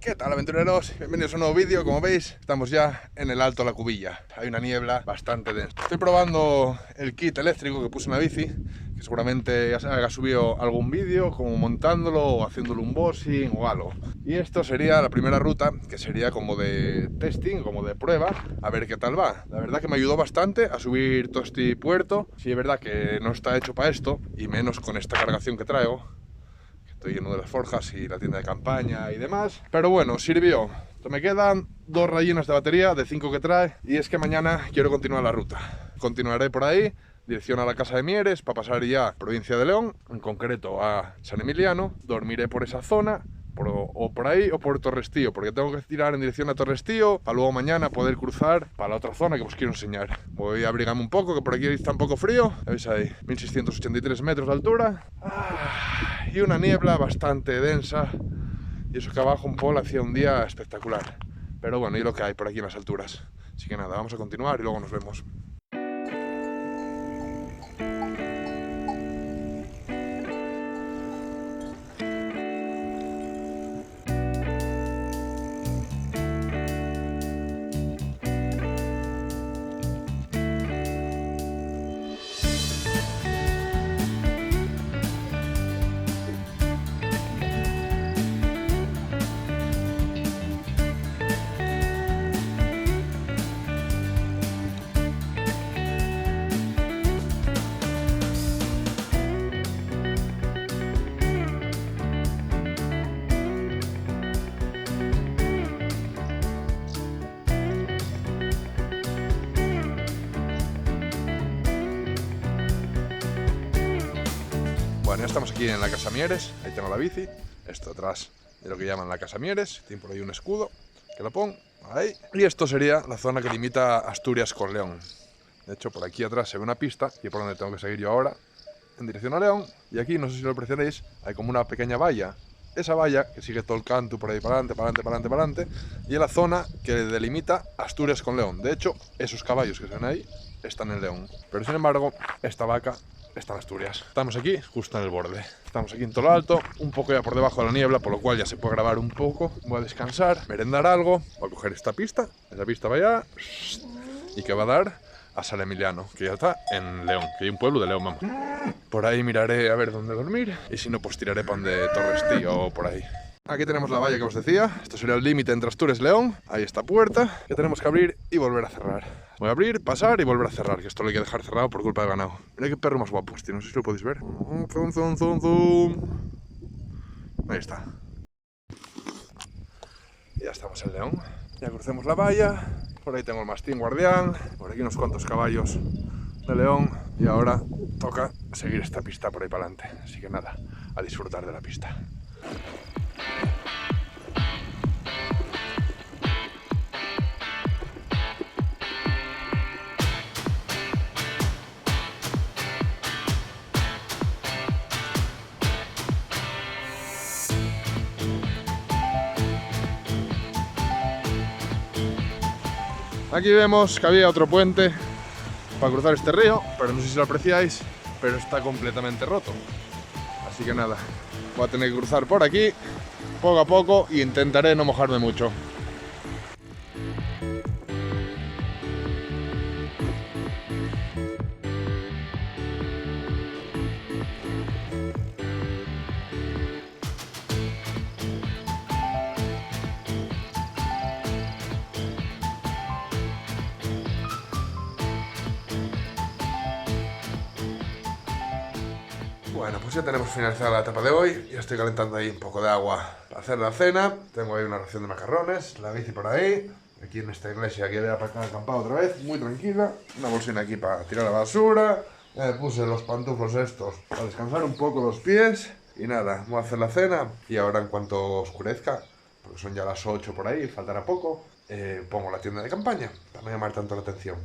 ¿Qué tal, aventureros? Bienvenidos a un nuevo vídeo. Como veis, estamos ya en el Alto La Cubilla. Hay una niebla bastante densa. Estoy probando el kit eléctrico que puse en la bici, que seguramente haya subido algún vídeo, como montándolo o haciéndolo unboxing o algo. Y esto sería la primera ruta, que sería como de testing, como de prueba, a ver qué tal va. La verdad que me ayudó bastante a subir todo este puerto. Sí, es verdad que no está hecho para esto, y menos con esta cargación que traigo. Estoy lleno de las forjas y la tienda de campaña y demás. Pero bueno, sirvió. Me quedan 2 rayinas de batería de 5 que trae. Y es que mañana quiero continuar la ruta. Continuaré por ahí, dirección a la Casa de Mieres, para pasar ya a Provincia de León, en concreto a San Emiliano. Dormiré por esa zona, o por ahí o por Torrestío, porque tengo que tirar en dirección a Torrestío para luego mañana poder cruzar para la otra zona que os quiero enseñar. Voy a abrigarme un poco, que por aquí está un poco frío. ¿Veis ahí? 1683 metros de altura. Y una niebla bastante densa, y eso que abajo un polo hacía un día espectacular. Pero bueno, y lo que hay por aquí en las alturas. Así que nada, vamos a continuar y luego nos vemos. Bueno, ya estamos aquí en la Casa Mieres. Ahí tengo la bici. Esto atrás de lo que llaman la Casa Mieres. Tiene por ahí un escudo que lo pongo ahí. Y esto sería la zona que limita Asturias con León. De hecho, por aquí atrás se ve una pista, y es por donde tengo que seguir yo ahora, en dirección a León. Y aquí, no sé si lo apreciaréis, hay como una pequeña valla. Esa valla que sigue todo el canto por ahí para adelante, para adelante, para adelante, para adelante. Y es la zona que delimita Asturias con León. De hecho, esos caballos que se ven ahí están en León. Pero sin embargo, esta vaca está en Asturias. Estamos aquí, justo en el borde. Estamos aquí en todo lo alto, un poco ya por debajo de la niebla, por lo cual ya se puede grabar un poco. Voy a descansar, merendar algo. Voy a coger esta pista. Esa pista va allá. Y que va a dar a San Emiliano, que ya está en León, que hay un pueblo de León, vamos. Por ahí miraré a ver dónde dormir, y si no, pues tiraré pan de Torrestío o por ahí. Aquí tenemos la valla que os decía. Esto sería el límite entre Asturias y León. Ahí está puerta, que tenemos que abrir y volver a cerrar. Voy a abrir, pasar y volver a cerrar, que esto lo hay que dejar cerrado por culpa del ganado. Mira qué perro más guapo este, no sé si lo podéis ver. Zum, zum, zum, zum. Ahí está. Y ya estamos en León. Ya crucemos la valla. Por ahí tengo el mastín guardián. Por aquí unos cuantos caballos de León. Y ahora toca seguir esta pista por ahí para adelante. Así que nada, a disfrutar de la pista. Aquí vemos que había otro puente para cruzar este río, pero no sé si lo apreciáis, pero está completamente roto. Así que nada, voy a tener que cruzar por aquí, poco a poco, y intentaré no mojarme mucho. Bueno, pues ya tenemos finalizada la etapa de hoy. Ya estoy calentando ahí un poco de agua para hacer la cena. Tengo ahí una ración de macarrones, la bici por ahí. Aquí en esta iglesia que voy a aparcar acampado otra vez, muy tranquila. Una bolsina aquí para tirar la basura. Ya me puse los pantuflos estos para descansar un poco los pies. Y nada, voy a hacer la cena. Y ahora, en cuanto oscurezca, porque son ya las 8 por ahí, faltará poco, pongo la tienda de campaña para no llamar tanto la atención.